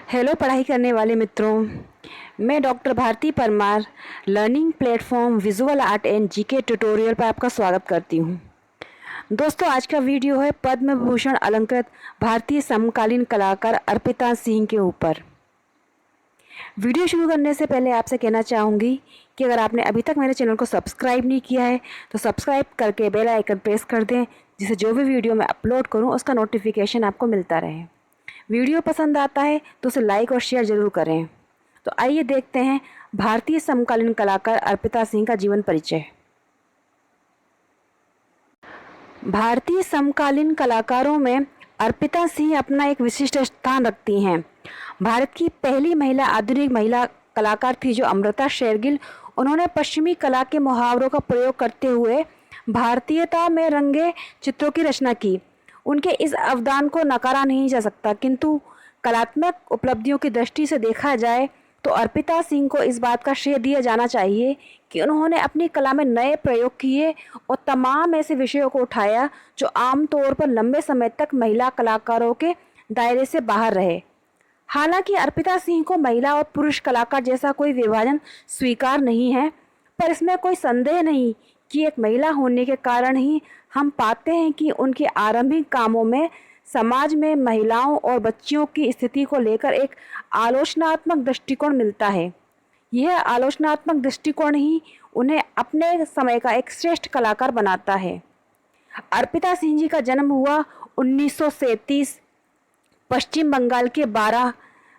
Hello पढ़ाई करने वाले मित्रों, मैं doctor Bharti Parmar learning platform visual art and GK tutorial पर आपका स्वागत करती हूँ। दोस्तों, आज का वीडियो है पद्म भूषण अलंकृत भारतीय समकालीन कलाकार अर्पिता सिंह के ऊपर। वीडियो शुरू करने से पहले आपसे कहना चाहूँगी कि अगर आपने अभी तक मेरे चैनल को सब्सक्राइब नहीं किया है तो सब्सक्राइब करके बेल आइकन प्रेस कर दें, जिससे जो भी वीडियो मैं अपलोड करूँ उसका नोटिफिकेशन आपको मिलता रहे। वीडियो पसंद आता है तो उसे लाइक और शेयर ज़रूर करें। तो आइए देखते हैं भारतीय समकालीन कलाकार अर्पिता सिंह का जीवन परिचय। भारतीय समकालीन कलाकारों में अर्पिता सिंह अपना एक विशिष्ट स्थान रखती हैं। भारत की पहली महिला आधुनिक महिला कलाकार थी जो अमृता शेरगिल। उन्होंने पश्चिमी कला के मुहावरों का प्रयोग करते हुए भारतीयता में रंगे चित्रों की रचना की। उनके इस अवदान को नकारा नहीं जा सकता, किंतु कलात्मक उपलब्धियों की दृष्टि से देखा जाए तो अर्पिता सिंह को इस बात का श्रेय दिया जाना चाहिए कि उन्होंने अपनी कला में नए प्रयोग किए और तमाम ऐसे विषयों को उठाया जो आमतौर पर लंबे समय तक महिला कलाकारों के दायरे से बाहर रहे। हालांकि अर्पिता सिंह को महिला और पुरुष कलाकार जैसा कोई विभाजन स्वीकार नहीं है, पर इसमें कोई संदेह नहीं कि एक महिला होने के कारण ही हम पाते हैं कि उनके आरंभिक कामों में समाज में महिलाओं और बच्चियों की स्थिति को लेकर एक आलोचनात्मक दृष्टिकोण मिलता है। यह आलोचनात्मक दृष्टिकोण ही उन्हें अपने समय का एक श्रेष्ठ कलाकार बनाता है। अर्पिता सिंह जी का जन्म हुआ 1937 पश्चिम बंगाल के बारा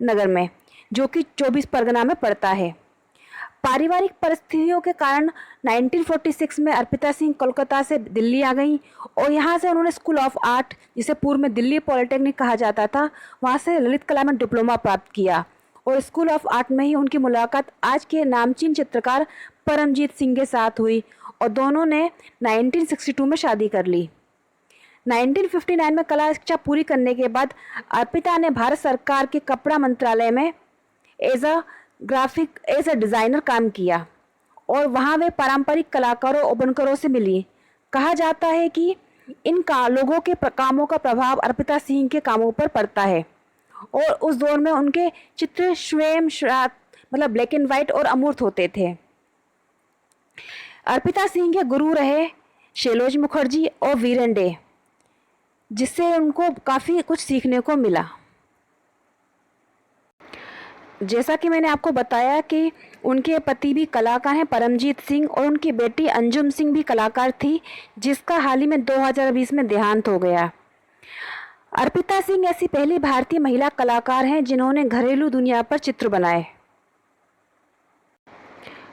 नगर में, जो कि 24 परगना में पड़ता है। पारिवारिक परिस्थितियों के कारण 1946 में अर्पिता सिंह कोलकाता से दिल्ली आ गई और यहाँ से उन्होंने स्कूल ऑफ आर्ट, जिसे पूर्व में दिल्ली पॉलिटेक्निक कहा जाता था, वहाँ से ललित कला में डिप्लोमा प्राप्त किया और स्कूल ऑफ आर्ट में ही उनकी मुलाकात आज के नामचीन चित्रकार परमजीत सिंह के साथ हुई और दोनों ने 1962 में शादी कर ली। 1959 में कला शिक्षा पूरी करने के बाद अर्पिता ने भारत सरकार के कपड़ा मंत्रालय में एज अ डिज़ाइनर काम किया और वहाँ वे पारंपरिक कलाकारों और बुनकरों से मिली। कहा जाता है कि इन लोगों के कामों का प्रभाव अर्पिता सिंह के कामों पर पड़ता है और उस दौर में उनके चित्र स्वयं मतलब ब्लैक एंड वाइट और अमूर्त होते थे। अर्पिता सिंह के गुरु रहे शैलोज मुखर्जी और वीरेन डे, जिससे उनको काफ़ी कुछ सीखने को मिला। जैसा कि मैंने आपको बताया कि उनके पति भी कलाकार हैं परमजीत सिंह, और उनकी बेटी अंजुम सिंह भी कलाकार थी, जिसका हाल ही में 2020 में देहांत हो गया। अर्पिता सिंह ऐसी पहली भारतीय महिला कलाकार हैं जिन्होंने घरेलू दुनिया पर चित्र बनाए।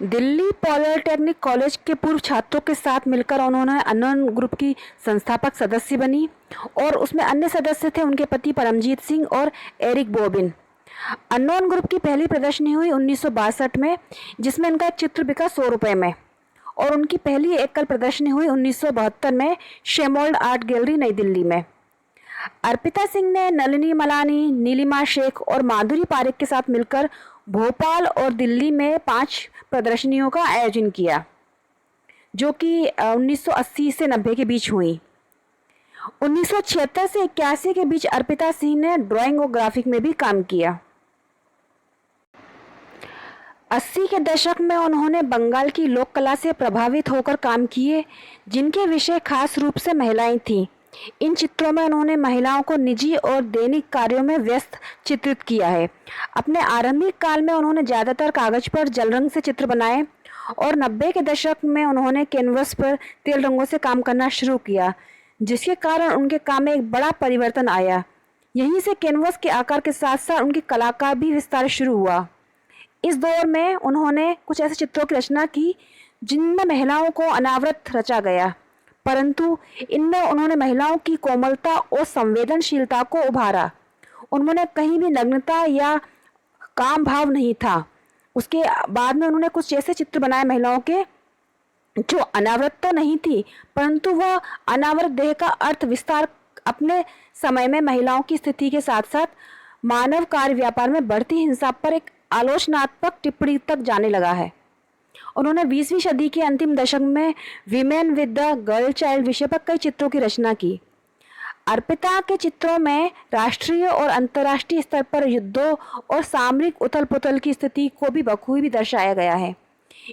दिल्ली पॉलिटेक्निक कॉलेज के पूर्व छात्रों के साथ मिलकर उन्होंने अननोन ग्रुप की संस्थापक सदस्य बनी और उसमें अन्य सदस्य थे उनके पति परमजीत सिंह और एरिक बॉबिन। अननोन ग्रुप की पहली प्रदर्शनी हुई 1962 में, जिसमें उनका एक चित्र बिका 100 रुपये में, और उनकी पहली एकल प्रदर्शनी हुई 1972 में शेमोल्ड आर्ट गैलरी नई दिल्ली में। अर्पिता सिंह ने नलिनी मलानी, नीलिमा शेख और माधुरी पारेख के साथ मिलकर भोपाल और दिल्ली में 5 प्रदर्शनियों का आयोजन किया, जो कि 1980 से 90 के बीच हुई। 1976 से 81 के बीच अर्पिता सिंह ने ड्राइंग और ग्राफिक में भी काम किया। 80 के दशक में उन्होंने बंगाल की लोक कला से प्रभावित होकर काम किए, जिनके विषय खास रूप से महिलाएं थीं। इन चित्रों में उन्होंने महिलाओं को निजी और दैनिक कार्यों में व्यस्त चित्रित किया है। अपने आरंभिक काल में उन्होंने ज़्यादातर कागज पर जल रंग से चित्र बनाए और 90 के दशक में उन्होंने कैनवस पर तेल रंगों से काम करना शुरू किया, जिसके कारण उनके काम में एक बड़ा परिवर्तन आया। यहीं से कैनवस के आकार के साथ साथ उनकी कला का भी विस्तार शुरू हुआ। इस दौर में उन्होंने कुछ ऐसे चित्रों की रचना की जिनमें महिलाओं को अनावृत रचा गया, परंतु इनमें उन्होंने महिलाओं की कोमलता और संवेदनशीलता को उभारा। उन्होंने कहीं भी नग्नता या काम भाव नहीं था। उसके बाद में उन्होंने कुछ ऐसे चित्र बनाए महिलाओं के जो अनावृत तो नहीं थी, परंतु वह अनावृत देह का अर्थ विस्तार अपने समय में महिलाओं की स्थिति के साथ साथ मानव कार्य व्यापार में बढ़ती हिंसा पर एक आलोचनात्मक टिप्पणी तक जाने लगा है। उन्होंने 20वीं सदी के अंतिम दशक में women with the girl child विषय पर कई चित्रों की रचना की। अर्पिता के चित्रों में राष्ट्रीय और अंतर्राष्ट्रीय स्तर पर युद्धों और सामरिक उथल-पुथल की स्थिति को भी बखूबी दर्शाया गया है।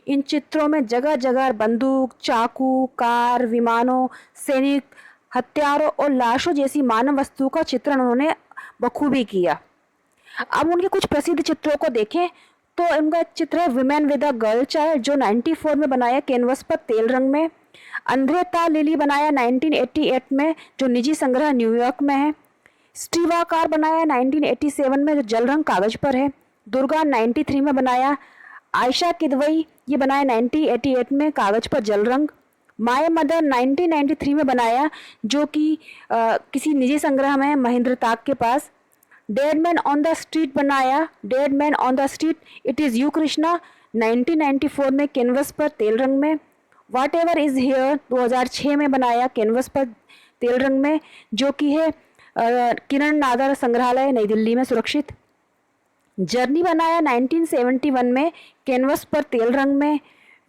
इन चित्रों में जगह जगह बंदूक, चाकू, कार, विमानों, सैनिक, हथियारों और लाशों जैसी मानव वस्तुओं का चित्रण उन्होंने बखूबी किया। अब उनके कुछ प्रसिद्ध चित्रों को देखें तो इनका एक चित्र है women with a girl child, जो 94 में बनाया कैनवस पर तेल रंग में। अंधे ता लिली बनाया 1988 में, जो निजी संग्रह न्यूयॉर्क में है। स्टीवा कार बनाया 1987 में, जो जल रंग कागज पर है। दुर्गा 93 में बनाया। आयशा किदवई ये बनाया 1988 में कागज पर जल रंग। माय मदर 1993 में बनाया, जो कि किसी निजी संग्रह में महेंद्र ताक के पास। Dead man on the street बनाया dead man on the street it is you Krishna 1994 में कैनवस पर तेल रंग में। वाट एवर इज़ हियर 2006 में बनाया कैनवस पर तेल रंग में, जो कि है किरण नागर संग्रहालय नई दिल्ली में सुरक्षित। जर्नी बनाया 1971 में कैनवस पर तेल रंग में।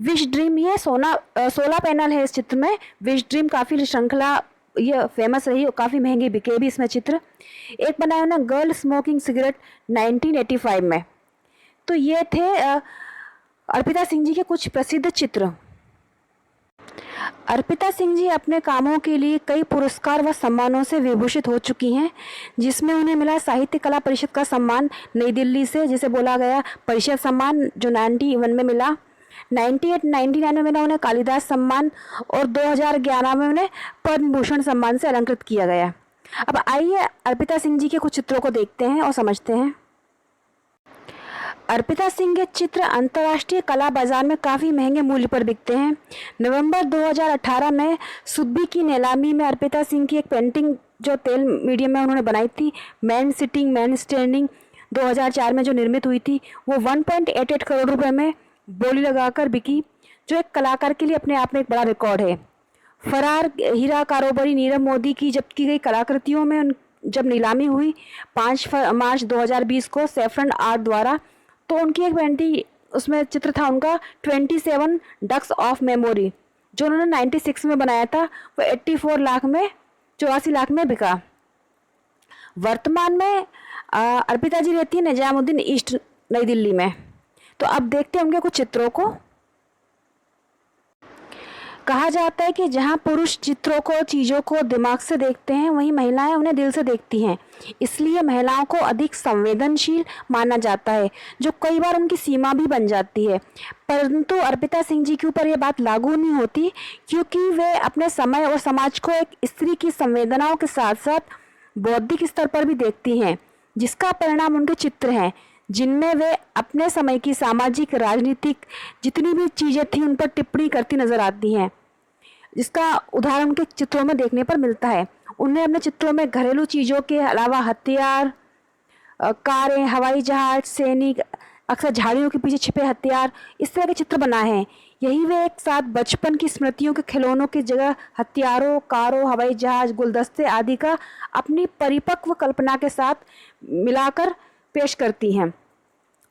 विश ड्रीम ये 16 पैनल है इस चित्र में। विश ड्रीम काफ़ी श्रृंखला ये फेमस रही और काफ़ी महंगे बिके भी इसमें चित्र। एक बनाया उन्होंने गर्ल स्मोकिंग सिगरेट 1985 में। तो ये थे अर्पिता सिंह जी के कुछ प्रसिद्ध चित्र। अर्पिता सिंह जी अपने कामों के लिए कई पुरस्कार व सम्मानों से विभूषित हो चुकी हैं, जिसमें उन्हें मिला साहित्य कला परिषद का सम्मान नई दिल्ली से, जिसे बोला गया परिषद सम्मान, जो 91 में मिला। 98-99 में मिला उन्हें कालिदास सम्मान और 2011 में उन्हें पद्म भूषण सम्मान से अलंकृत किया गया। अब आइए अर्पिता सिंह जी के कुछ चित्रों को देखते हैं और समझते हैं। अर्पिता सिंह के चित्र अंतर्राष्ट्रीय कला बाजार में काफ़ी महंगे मूल्य पर बिकते हैं। नवंबर 2018 में सुथबी की नीलामी में अर्पिता सिंह की एक पेंटिंग जो तेल मीडियम में उन्होंने बनाई थी, मैन सिटिंग मैन स्टैंडिंग, 2004 में जो निर्मित हुई थी, वो 1.88 करोड़ रुपए में बोली लगाकर बिकी, जो एक कलाकार के लिए अपने आप में एक बड़ा रिकॉर्ड है। फरार हीरा कारोबारी नीरव मोदी की जब्त की गई कलाकृतियों में जब नीलामी हुई 5 मार्च 2020 को सैफरन आर्ट द्वारा, तो उनकी एक पेंटिंग उसमें चित्र था उनका 27 डक्स ऑफ मेमोरी, जो उन्होंने 96 में बनाया था। वो 84 लाख में बिका। वर्तमान में अर्पिता जी रहती है निजामुद्दीन ईस्ट नई दिल्ली में। तो अब देखते हैं उनके कुछ चित्रों को। कहा जाता है कि जहाँ पुरुष चित्रों को, चीज़ों को दिमाग से देखते हैं, वहीं महिलाएं उन्हें दिल से देखती हैं। इसलिए महिलाओं को अधिक संवेदनशील माना जाता है, जो कई बार उनकी सीमा भी बन जाती है। परंतु अर्पिता सिंह जी के ऊपर ये बात लागू नहीं होती, क्योंकि वे अपने समय और समाज को एक स्त्री की संवेदनाओं के साथ साथ बौद्धिक स्तर पर भी देखती हैं, जिसका परिणाम उनके चित्र हैं, जिनमें वे अपने समय की सामाजिक, राजनीतिक जितनी भी चीज़ें थी उन पर टिप्पणी करती नजर आती हैं, जिसका उदाहरण उनके चित्रों में देखने पर मिलता है। उन्हें अपने चित्रों में घरेलू चीज़ों के अलावा हथियार, कारें, हवाई जहाज, सैनिक, अक्सर झाड़ियों के पीछे छिपे हथियार, इस तरह के चित्र बनाए हैं। यही वे एक साथ बचपन की स्मृतियों के खिलौनों की जगह हथियारों, कारों, हवाई जहाज, गुलदस्ते आदि का अपनी परिपक्व कल्पना के साथ मिलाकर पेश करती हैं।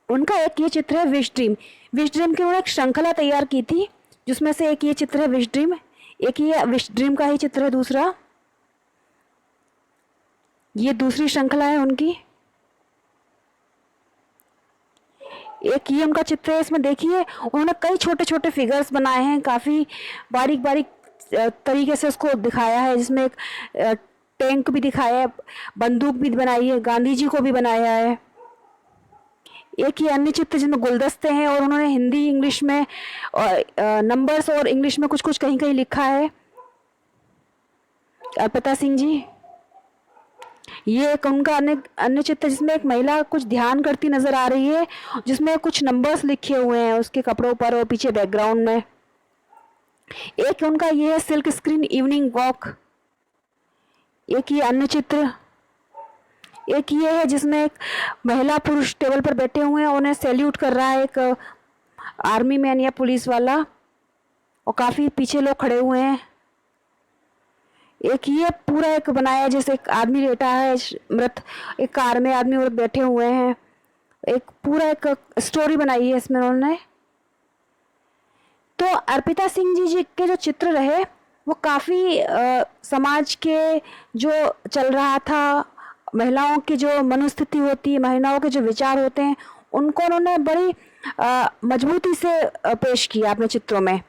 उनका एक ये चित्र है विश ड्रीम। विश ड्रीम की उन्होंने एक श्रृंखला तैयार की थी, जिसमें से एक ये चित्र है विश ड्रीम। एक ये विश ड्रीम का ही चित्र है दूसरा, ये दूसरी श्रृंखला है उनकी। एक ये उनका चित्र है, इसमें देखिए उन्होंने कई छोटे छोटे फिगर्स बनाए हैं, काफ़ी बारीक बारीक तरीके से उसको दिखाया है, जिसमें एक टैंक भी दिखाया है, बंदूक भी बनाई है, गांधी जी को भी बनाया है। एक ही अन्य चित्र जिसमें गुलदस्ते हैं और उन्होंने हिंदी, इंग्लिश में और नंबर्स और इंग्लिश में कुछ कुछ कहीं कहीं लिखा है, अर्पिता सिंह जी। ये एक उनका अन्य चित्र जिसमें एक महिला कुछ ध्यान करती नजर आ रही है, जिसमें कुछ नंबर्स लिखे हुए हैं उसके कपड़ों पर और पीछे बैकग्राउंड में। एक उनका ये है सिल्क स्क्रीन इवनिंग वॉक। एक ये अन्य चित्र, एक ये है जिसमें एक महिला पुरुष टेबल पर बैठे हुए हैं, उन्हें सैल्यूट कर रहा है एक आर्मी मैन या पुलिस वाला, और काफ़ी पीछे लोग खड़े हुए हैं। एक ये पूरा एक बनाया जैसे एक आदमी लेटा है मृत, एक कार में आदमी औरत बैठे हुए हैं, एक पूरा एक स्टोरी बनाई है इसमें उन्होंने। तो अर्पिता सिंह जी के जो चित्र रहे वो काफ़ी समाज के जो चल रहा था, महिलाओं की जो मनोस्थिति होती है, महिलाओं के जो विचार होते हैं, उनको उन्होंने बड़ी मजबूती से पेश किया अपने चित्रों में।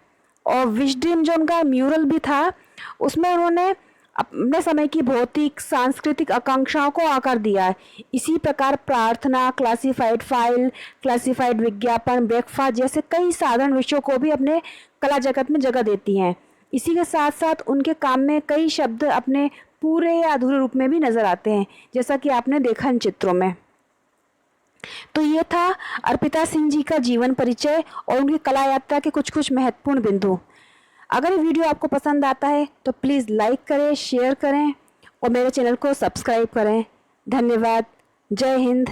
और विश ड्रीम जो उनका म्यूरल भी था, उसमें उन्होंने अपने समय की भौतिक सांस्कृतिक आकांक्षाओं को आकार दिया है। इसी प्रकार प्रार्थना, क्लासिफाइड फाइल, क्लासिफाइड विज्ञापन, ब्रेकफास्ट जैसे कई साधारण विषयों को भी अपने कला जगत में जगह देती हैं। इसी के साथ साथ उनके काम में कई शब्द अपने पूरे या अधूरे रूप में भी नज़र आते हैं, जैसा कि आपने देखा इन चित्रों में। तो ये था अर्पिता सिंह जी का जीवन परिचय और उनकी कला यात्रा के कुछ कुछ महत्वपूर्ण बिंदु। अगर ये वीडियो आपको पसंद आता है तो प्लीज़ लाइक करें, शेयर करें और मेरे चैनल को सब्सक्राइब करें। धन्यवाद। जय हिंद।